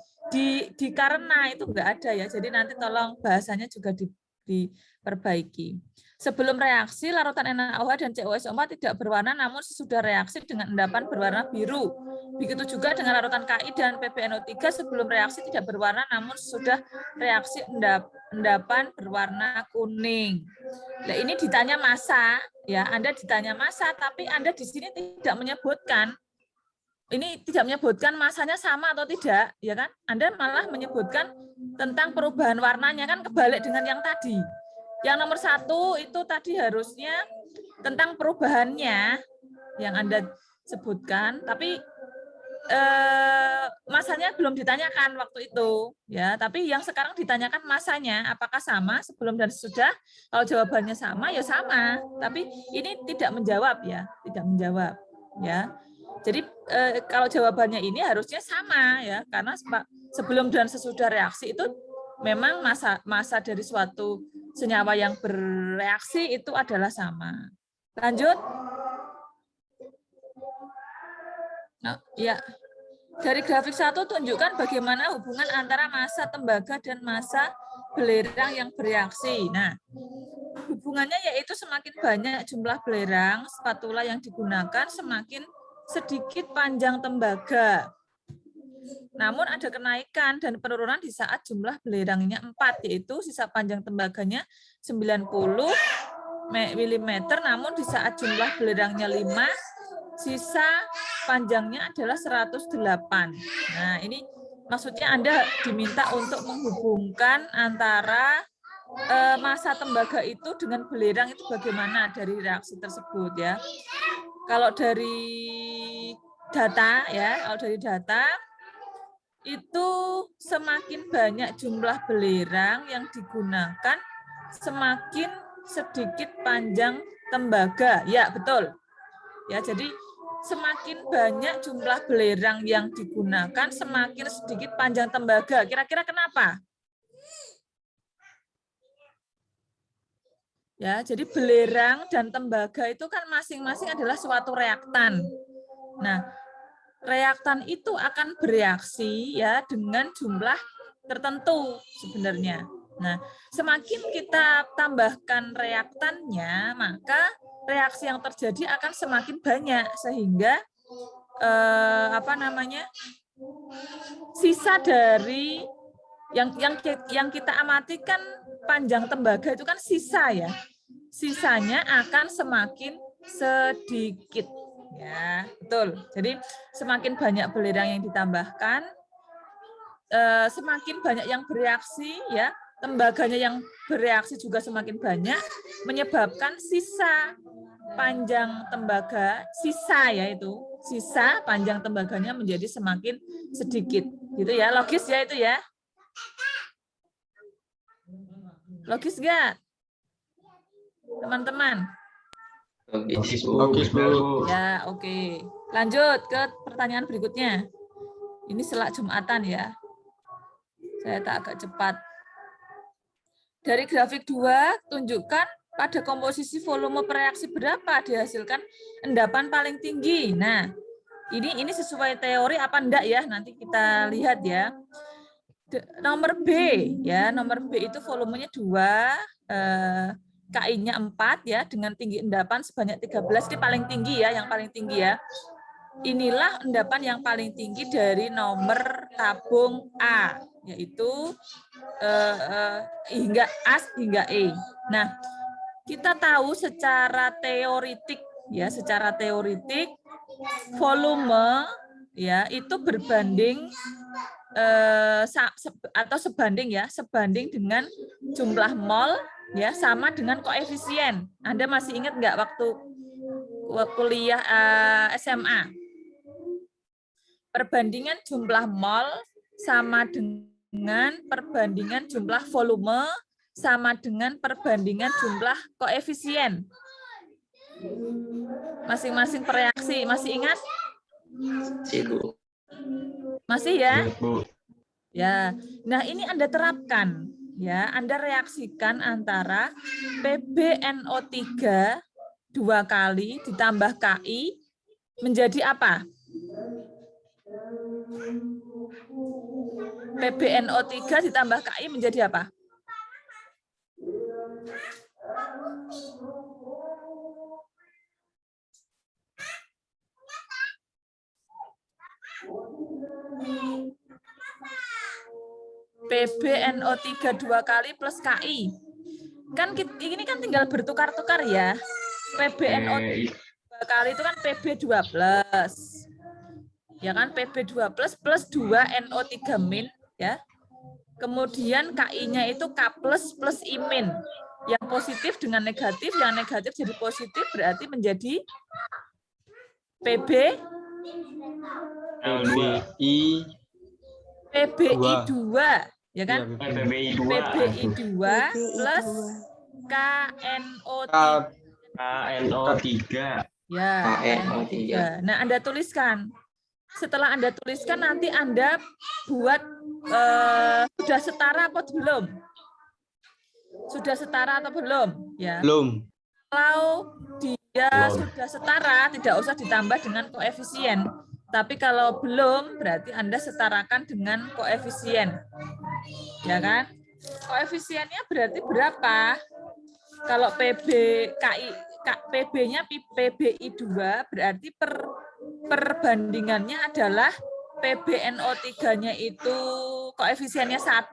dikarena itu nggak ada ya. Jadi nanti tolong bahasanya juga diperbaiki. Sebelum reaksi, larutan NaOH dan COSO4 tidak berwarna, namun sesudah reaksi dengan endapan berwarna biru. Begitu juga dengan larutan KI dan PbNO3 sebelum reaksi tidak berwarna, namun sesudah reaksi endapan berwarna kuning. Nah, ini ditanya massa, ya Anda ditanya massa, tapi Anda di sini tidak menyebutkan. Ini tidak menyebutkan massanya sama atau tidak, ya kan? Anda malah menyebutkan tentang perubahan warnanya, kan kebalik dengan yang tadi. Yang nomor 1 itu tadi harusnya tentang perubahannya yang Anda sebutkan, tapi masanya belum ditanyakan waktu itu, ya. Tapi yang sekarang ditanyakan masanya, apakah sama sebelum dan sesudah? Kalau jawabannya sama, ya sama. Tapi ini tidak menjawab ya, tidak menjawab, ya. Jadi kalau jawabannya ini harusnya sama ya, karena sebelum dan sesudah reaksi itu memang masa dari suatu senyawa yang bereaksi itu adalah sama. Lanjut. Nah, ya. Dari grafik 1 tunjukkan bagaimana hubungan antara massa tembaga dan massa belerang yang bereaksi. Nah, hubungannya yaitu semakin banyak jumlah belerang spatula yang digunakan, semakin sedikit panjang tembaga. Namun ada kenaikan dan penurunan di saat jumlah belerangnya 4, yaitu sisa panjang tembaganya 90 mm, namun di saat jumlah belerangnya 5, sisa panjangnya adalah 108. Nah, ini maksudnya Anda diminta untuk menghubungkan antara massa tembaga itu dengan belerang itu bagaimana dari reaksi tersebut ya. Kalau dari data ya, kalau dari data itu semakin banyak jumlah belerang yang digunakan, semakin sedikit panjang tembaga. Ya, betul. Ya, jadi semakin banyak jumlah belerang yang digunakan, semakin sedikit panjang tembaga. Kira-kira kenapa? Ya, jadi belerang dan tembaga itu kan masing-masing adalah suatu reaktan. Nah, reaktan itu akan bereaksi ya dengan jumlah tertentu sebenarnya. Nah, semakin kita tambahkan reaktannya, maka reaksi yang terjadi akan semakin banyak sehingga sisa dari yang kita amati kan panjang tembaga itu kan sisa ya. Sisanya akan semakin sedikit. Ya, betul. Jadi semakin banyak belerang yang ditambahkan, semakin banyak yang bereaksi ya, tembaganya yang bereaksi juga semakin banyak, menyebabkan sisa panjang tembaga, sisa panjang tembaganya menjadi semakin sedikit. Gitu ya, logis ya itu ya. Logis nggak, teman-teman? Logis, Bu. Ya, oke. Lanjut ke pertanyaan berikutnya. Ini selak Jumatan ya. Saya tak agak cepat. Dari grafik 2, tunjukkan pada komposisi volume pereaksi berapa dihasilkan endapan paling tinggi. Nah, ini sesuai teori apa enggak ya? Nanti kita lihat ya. Nomor B ya, nomor B itu volumenya 2, KI-nya 4 ya, dengan tinggi endapan sebanyak 13, ini paling tinggi ya, yang paling tinggi ya. Inilah endapan yang paling tinggi dari nomor tabung A, yaitu hingga A hingga E. Nah, kita tahu secara teoritik ya, secara teoritik volume ya itu berbanding atau sebanding dengan jumlah mol ya, sama dengan koefisien. Anda masih ingat nggak waktu kuliah SMA? Perbandingan jumlah mol sama dengan perbandingan jumlah volume sama dengan perbandingan jumlah koefisien. Masing-masing pereaksi, masih ingat? Masih ya? Ya. Nah, ini Anda terapkan ya. Anda reaksikan antara PbNO3 2 kali ditambah KI menjadi apa? PbNO3 ditambah KI menjadi apa? PbNO3 2 kali plus KI. Kan ini kan tinggal bertukar-tukar ya. PbNO3 2 kali itu kan Pb2+. Ya kan, Pb2+ plus 2NO3- ya. Kemudian KI-nya itu K+ plus I-. Yang positif dengan negatif, yang negatif jadi positif, berarti menjadi PBI2, ya kan? PBI2 plus KNO3. Ya, KNO3. Nah, Anda tuliskan. Setelah Anda tuliskan, nanti Anda buat sudah setara atau belum? Sudah setara atau belum? Ya. Belum. Kalau dia sudah setara, tidak usah ditambah dengan koefisien. Tapi kalau belum, berarti Anda setarakan dengan koefisien. Ya kan? Koefisiennya berarti berapa? Kalau PB-nya PBI2, berarti perbandingannya adalah PbNO3-nya itu koefisiennya 1,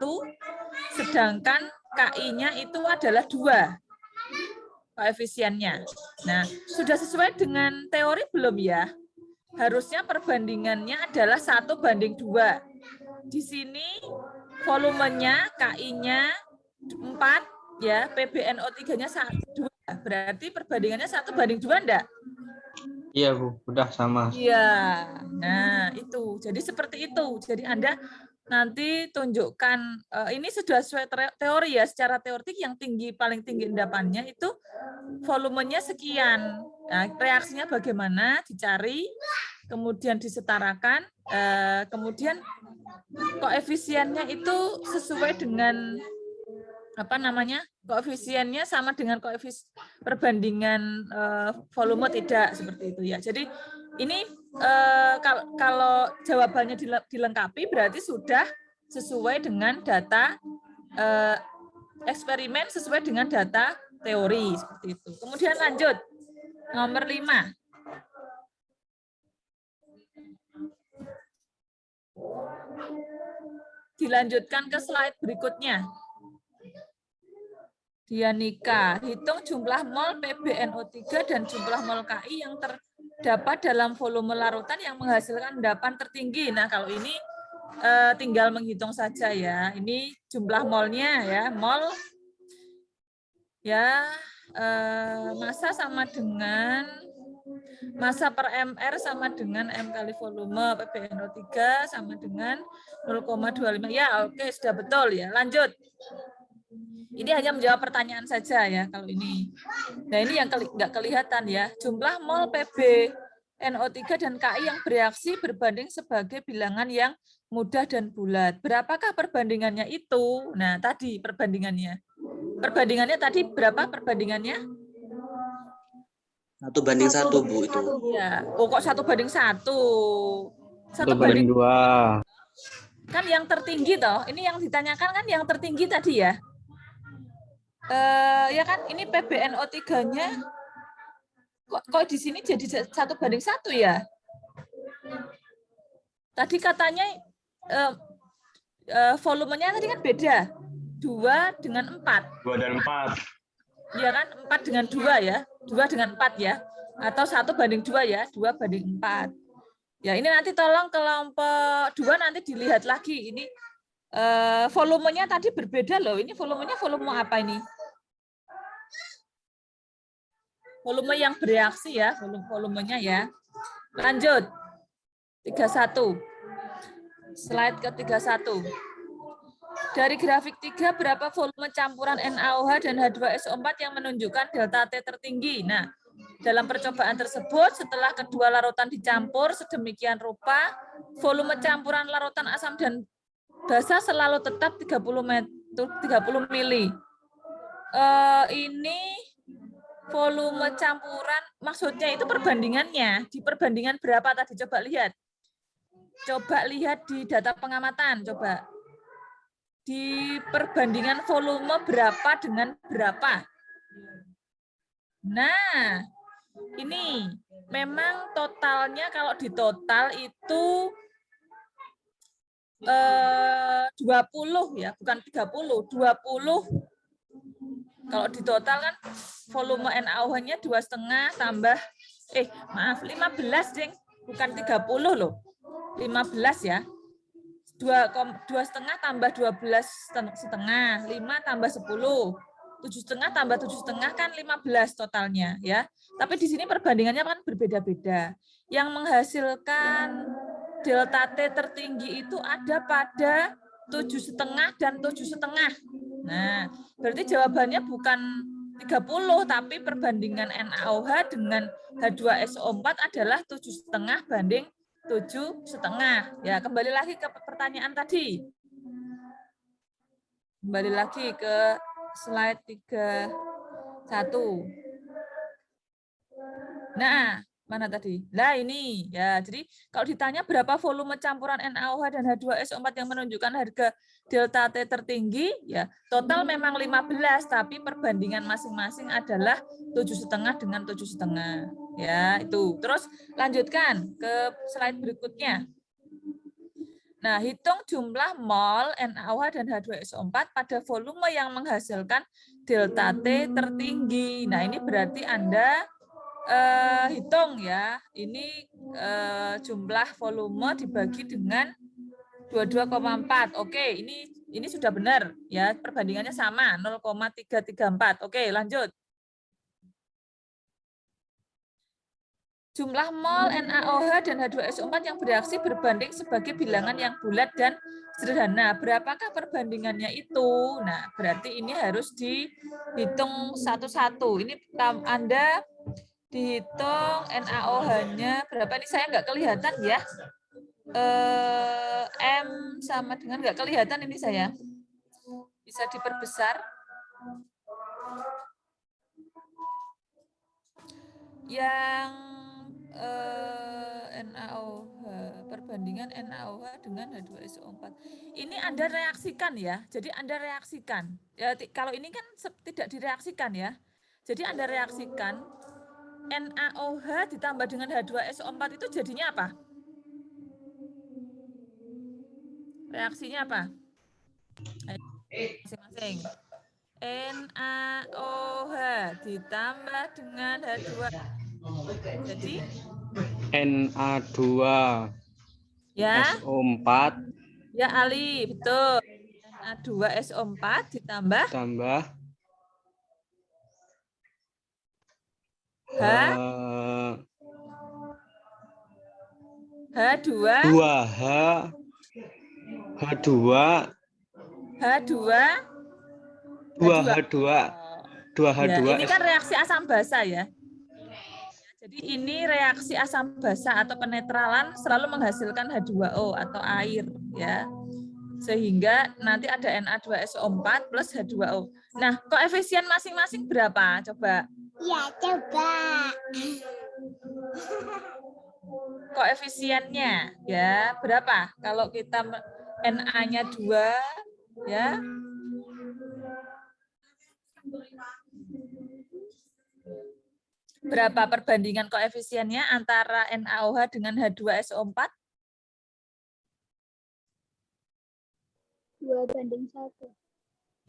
sedangkan KI-nya itu adalah 2. koefisiennya. Nah, sudah sesuai dengan teori belum ya? Harusnya perbandingannya adalah 1:2. Di sini volumenya, KI-nya 4, ya, PbNO3-nya 2. Berarti perbandingannya 1:2 enggak? Iya Bu, udah sama. Iya. Nah, itu. Jadi seperti itu. Jadi Anda nanti tunjukkan, ini sudah sesuai teori ya, secara teoretik yang tinggi, paling tinggi endapannya itu volumenya sekian. Nah, reaksinya bagaimana, dicari, kemudian disetarakan, kemudian koefisiennya itu sesuai dengan apa namanya, koefisiennya sama dengan perbandingan volume tidak, seperti itu ya. Jadi ini kalau jawabannya dilengkapi berarti sudah sesuai dengan data eksperimen, sesuai dengan data teori, seperti itu. Kemudian lanjut nomor 5. Dilanjutkan ke slide berikutnya. Dianika, hitung jumlah mol PbNO3 dan jumlah mol KI yang terdapat dalam volume larutan yang menghasilkan endapan tertinggi. Nah, kalau ini tinggal menghitung saja ya. Ini jumlah molnya ya, mol ya, massa sama dengan massa per mR sama dengan M kali volume, PbNO3 sama dengan 0,25. Ya, oke, sudah betul ya. Lanjut. Ini hanya menjawab pertanyaan saja ya kalau ini. Nah, ini yang nggak kelihatan ya. Jumlah mol PbNO3 dan KI yang bereaksi berbanding sebagai bilangan yang mudah dan bulat. Berapakah perbandingannya itu? Nah, tadi perbandingannya. Perbandingannya tadi berapa perbandingannya? 1:1 Bu itu. Ya. Oh, kok 1:1? 1:2. Kan yang tertinggi toh. Ini yang ditanyakan kan yang tertinggi tadi ya. Ya kan, ini PbNO3-nya kok di sini jadi 1:1 ya? Tadi katanya volumenya tadi kan beda, 2 dengan 4. 2 dan 4. Iya kan, 4 dengan 2 ya, 2 dengan 4 ya, atau 1:2 ya, 2:4. Ya, ini nanti tolong kelompok 2 nanti dilihat lagi, ini volumenya tadi berbeda loh, ini volumenya volume apa ini? Volume yang bereaksi ya, volumenya ya. Lanjut. 31. Slide ke-31. Dari grafik 3, berapa volume campuran NaOH dan H2SO4 yang menunjukkan delta T tertinggi? Nah, dalam percobaan tersebut, setelah kedua larutan dicampur sedemikian rupa, volume campuran larutan asam dan basa selalu tetap 30 mili. Ini volume campuran, maksudnya itu perbandingannya. Di perbandingan berapa tadi? Coba lihat. Coba lihat di data pengamatan. Coba. Di perbandingan volume berapa dengan berapa. Nah, ini memang totalnya kalau di total itu 20 ya, bukan 30, 20. Kalau di total kan volume NaOH-nya 2,5 tambah 15, Ding. Bukan 30 loh. 15 ya. 2,5 tambah 12,5, 5 tambah 10. 7,5 tambah 7,5 kan 15 totalnya ya. Tapi di sini perbandingannya kan berbeda-beda. Yang menghasilkan delta T tertinggi itu ada pada 7,5 dan 7,5. Nah, berarti jawabannya bukan 30, tapi perbandingan NaOH dengan H2SO4 adalah 7,5 banding 7,5. Ya, kembali lagi ke pertanyaan tadi. Kembali lagi ke slide 31. Nah, mana tadi? Nah, ini ya. Jadi kalau ditanya berapa volume campuran NaOH dan H2SO4 yang menunjukkan harga delta T tertinggi, ya total memang 15, tapi perbandingan masing-masing adalah 7,5 dengan 7,5. Ya, itu. Terus lanjutkan ke slide berikutnya. Nah, hitung jumlah mol NaOH dan H2SO4 pada volume yang menghasilkan delta T tertinggi. Nah, ini berarti Anda hitung ya. Ini jumlah volume dibagi dengan 22,4. Oke, ini sudah benar ya. Perbandingannya sama 0,334. Oke, lanjut. Jumlah mol NaOH dan H2SO4 yang bereaksi berbanding sebagai bilangan yang bulat dan sederhana. Berapakah perbandingannya itu? Nah, berarti ini harus dihitung satu-satu. Ini Anda dihitung NaOH-nya berapa? Ini saya nggak kelihatan ya. M sama dengan nggak kelihatan ini saya. Bisa diperbesar. Yang NaOH, perbandingan NaOH dengan H2SO4. Ini Anda reaksikan ya. Jadi Anda reaksikan. Ya, kalau ini kan tidak direaksikan ya. Jadi Anda reaksikan NaOH ditambah dengan H2SO4 itu jadinya apa? Reaksinya apa? Masing-masing. NaOH ditambah dengan H2. Jadi Na2 ya. SO4 Ya Ali, betul. Na2SO4 ditambah H2. Ya, ini kan reaksi asam basa ya. Jadi ini reaksi asam basa atau penetralan selalu menghasilkan H2O atau air ya. Sehingga nanti ada Na2SO4 plus H2O. Nah, koefisien masing-masing berapa? Coba. Ya, coba. Koefisiennya ya berapa? Kalau kita Na-nya 2 ya. Berapa perbandingan koefisiennya antara NaOH dengan H2SO4? 2:1.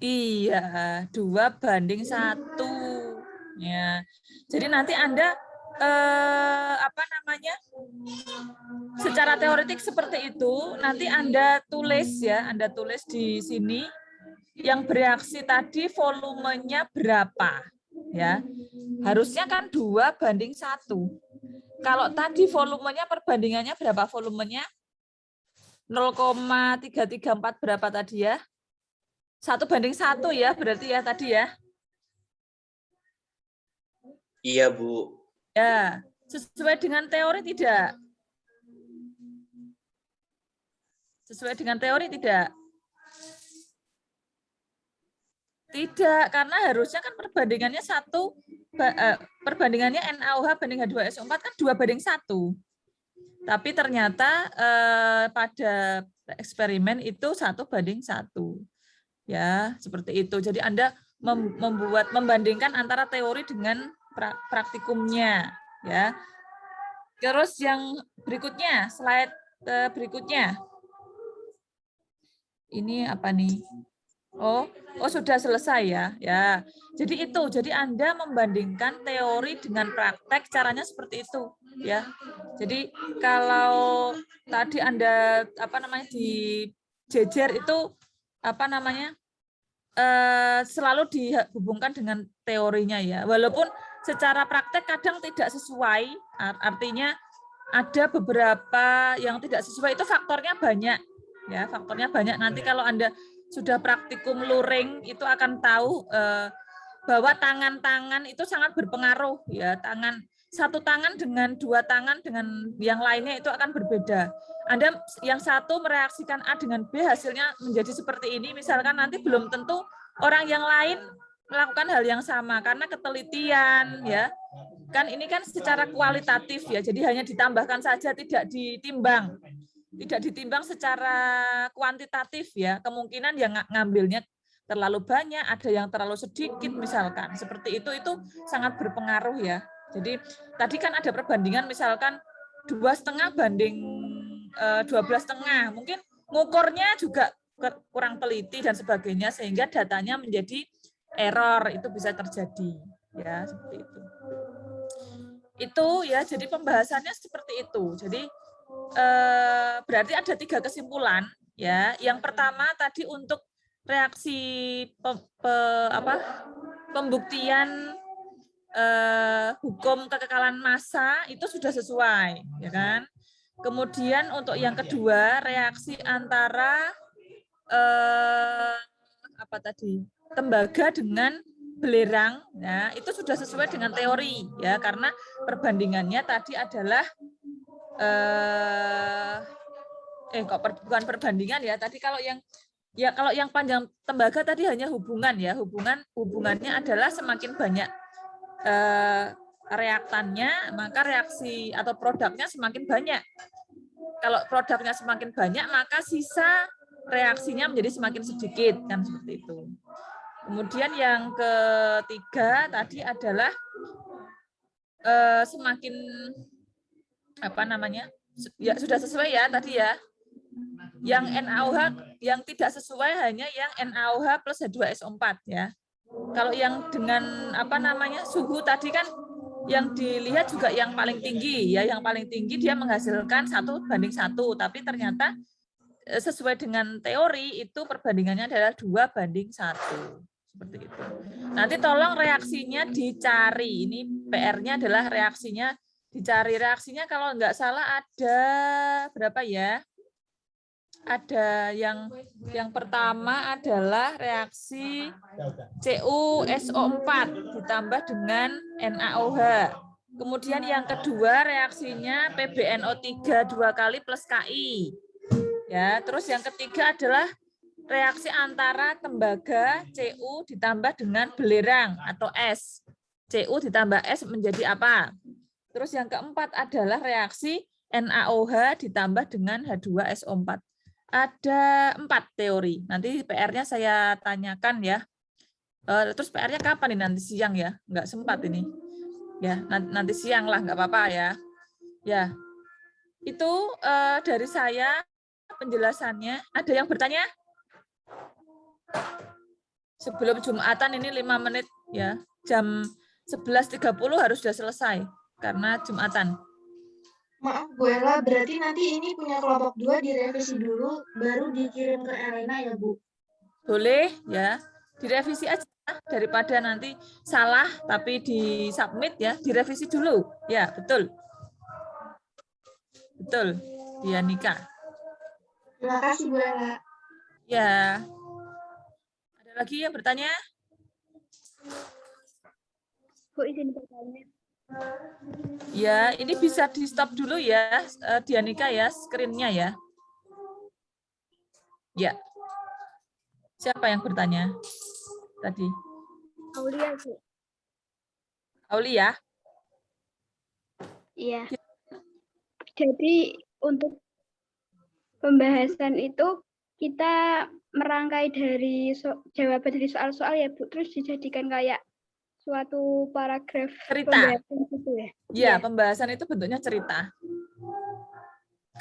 Iya, 2:1. Ya. Jadi nanti Anda secara teoretik seperti itu, nanti Anda tulis ya, Anda tulis di sini yang bereaksi tadi volumenya berapa ya. Harusnya kan 2:1. Kalau tadi volumenya perbandingannya berapa volumenya? 0,334 berapa tadi ya? 1:1 ya berarti ya tadi ya? Iya, Bu. Ya, sesuai dengan teori tidak? Sesuai dengan teori tidak? Tidak, karena harusnya kan perbandingannya perbandingannya NaOH banding H2SO4 kan 2:1. Tapi ternyata pada eksperimen itu 1:1. Ya, seperti itu. Jadi Anda membandingkan antara teori dengan praktikumnya, ya. Terus yang berikutnya, slide berikutnya. Ini apa nih? Oh, sudah selesai ya. Ya. Jadi itu, jadi Anda membandingkan teori dengan praktek, caranya seperti itu, ya. Jadi kalau tadi Anda di jejer itu selalu dihubungkan dengan teorinya ya. Walaupun secara praktek kadang tidak sesuai, artinya ada beberapa yang tidak sesuai, itu faktornya banyak ya, faktornya banyak. Nanti kalau Anda sudah praktikum luring itu akan tahu bahwa tangan-tangan itu sangat berpengaruh ya. Satu tangan dengan dua tangan dengan yang lainnya itu akan berbeda. Anda yang satu mereaksikan A dengan B, hasilnya menjadi seperti ini, misalkan nanti belum tentu orang yang lain melakukan hal yang sama karena ketelitian ya. Kan ini kan secara kualitatif ya, jadi hanya ditambahkan saja, tidak ditimbang. Tidak ditimbang secara kuantitatif ya. Kemungkinan yang ngambilnya terlalu banyak, ada yang terlalu sedikit misalkan. Seperti itu sangat berpengaruh ya. Jadi tadi kan ada perbandingan misalkan 2,5 banding 12,5. Mungkin ngukurnya juga kurang teliti dan sebagainya sehingga datanya menjadi error, itu bisa terjadi ya, seperti itu. Itu ya, jadi pembahasannya seperti itu. Jadi berarti ada 3 kesimpulan ya. Yang pertama tadi untuk reaksi pembuktian hukum kekekalan massa itu sudah sesuai, ya kan? Kemudian untuk yang kedua, reaksi antara tembaga dengan belerang, ya itu sudah sesuai dengan teori, ya karena perbandingannya tadi adalah bukan perbandingan ya. Tadi kalau yang panjang tembaga tadi hanya hubungan ya, hubungannya adalah semakin banyak reaktannya, maka reaksi atau produknya semakin banyak. Kalau produknya semakin banyak, maka sisa reaksinya menjadi semakin sedikit, kan seperti itu. Kemudian yang ketiga tadi adalah semakin ya sudah sesuai ya tadi ya. Yang NaOH yang tidak sesuai hanya yang NaOH plus H2SO4 ya. Kalau yang dengan suhu tadi kan yang dilihat juga yang paling tinggi ya, yang paling tinggi dia menghasilkan 1:1, tapi ternyata sesuai dengan teori itu perbandingannya adalah 2:1 seperti itu. Nanti tolong reaksinya dicari. Ini PR-nya adalah reaksinya dicari. Reaksinya kalau nggak salah ada berapa ya? Ada yang pertama adalah reaksi CuSO4 ditambah dengan NaOH. Kemudian yang kedua reaksinya PbNO3 2 kali plus Ki. Ya, terus yang ketiga adalah reaksi antara tembaga Cu ditambah dengan belerang atau es. Cu ditambah es menjadi apa? Terus yang keempat adalah reaksi NaOH ditambah dengan H2SO4. Ada 4 teori. Nanti PR-nya saya tanyakan ya. Terus PR-nya kapan ini? Nanti siang ya? Nggak sempat ini. Ya, nanti siang lah, nggak apa-apa ya. Ya, itu dari saya penjelasannya. Ada yang bertanya? Sebelum Jumatan ini 5 menit ya. Jam 11.30 harus sudah selesai karena Jumatan. Maaf Bu Ella, berarti nanti ini punya kelompok 2 direvisi dulu, baru dikirim ke Elena ya Bu? Boleh ya, direvisi aja daripada nanti salah tapi di-submit ya, direvisi dulu. Ya, betul. Betul, Dianika. Terima kasih Bu Ella. Ya. Ada lagi yang bertanya? Bu, izin bertanya. Ya, ini bisa di stop dulu ya, Dianika ya, screen-nya ya. Ya. Siapa yang bertanya tadi? Aulia, Bu. Aulia? Iya. Jadi untuk pembahasan itu kita merangkai dari jawaban dari soal-soal ya Bu, terus dijadikan kayak suatu paragraf Cerita. pembahasan gitu ya? Ya, pembahasan itu bentuknya cerita.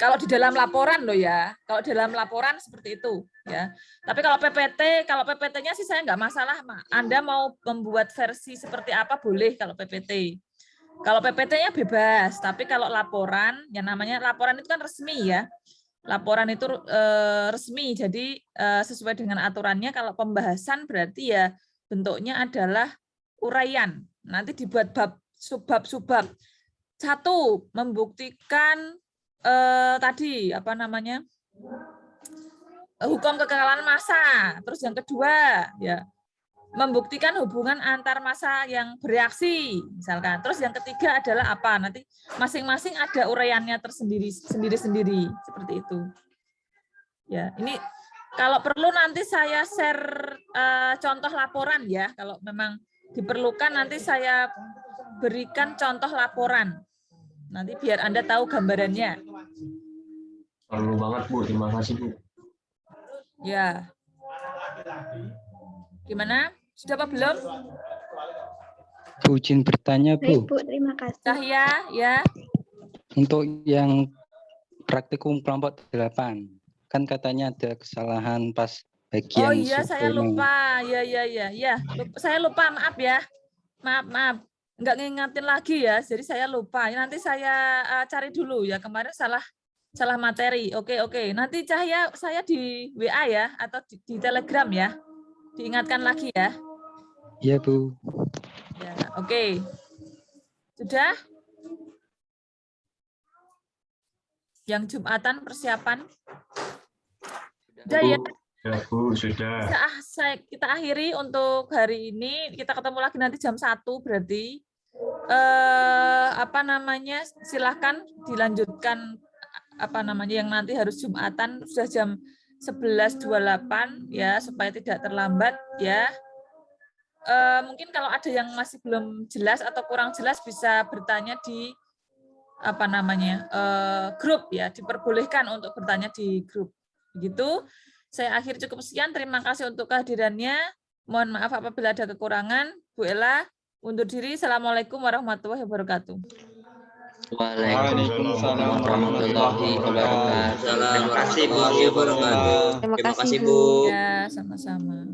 Kalau di dalam laporan loh ya, kalau dalam laporan seperti itu ya. Tapi kalau PPT-nya sih saya nggak masalah, Anda mau membuat versi seperti apa boleh kalau PPT. Kalau PPT-nya bebas, tapi kalau laporan, yang namanya laporan itu kan resmi ya. Laporan itu resmi, jadi sesuai dengan aturannya. Kalau pembahasan berarti ya bentuknya adalah uraian. Nanti dibuat subbab. 1, membuktikan tadi hukum kekekalan massa. Terus yang kedua ya membuktikan hubungan antar massa yang bereaksi misalkan. Terus yang ketiga adalah apa? Nanti masing-masing ada uraiannya sendiri-sendiri seperti itu. Ya, ini kalau perlu nanti saya share contoh laporan ya. Kalau memang diperlukan nanti saya berikan contoh laporan. Nanti biar Anda tahu gambarannya. Perlu banget Bu, terima kasih Bu. Ya. Gimana? Sudah apa belum? Bu, izin bertanya Baik Bu. Bu, terima kasih. Cahya, ya. Untuk yang praktikum kelompok 8, Kan katanya ada kesalahan pas Oh bagian iya, saya surveinya. lupa. Ya. Saya lupa, maaf ya. Maaf. Nggak ngingetin lagi ya. Jadi saya lupa. Nanti saya cari dulu ya. Kemarin salah materi. Oke. Nanti Cahya saya di WA ya atau di Telegram ya. Diingatkan lagi ya. Iya, Bu. Ya, oke. Sudah? Yang Jumatan persiapan? Sudah ya. Ya, Bu, sudah. Kita akhiri untuk hari ini. Kita ketemu lagi nanti jam 1 berarti. Silahkan dilanjutkan yang nanti harus Jumatan sudah jam 11.28 ya, supaya tidak terlambat ya. Mungkin kalau ada yang masih belum jelas atau kurang jelas bisa bertanya di grup ya, diperbolehkan untuk bertanya di grup. Begitu. Saya akhir cukup sekian. Terima kasih untuk kehadirannya. Mohon maaf apabila ada kekurangan. Bu Ella, undur diri. Assalamualaikum warahmatullahi wabarakatuh. Waalaikumsalam warahmatullahi wabarakatuh. Terima kasih Bu. Terima kasih Bu. Terima kasih, Bu. Ya, sama-sama.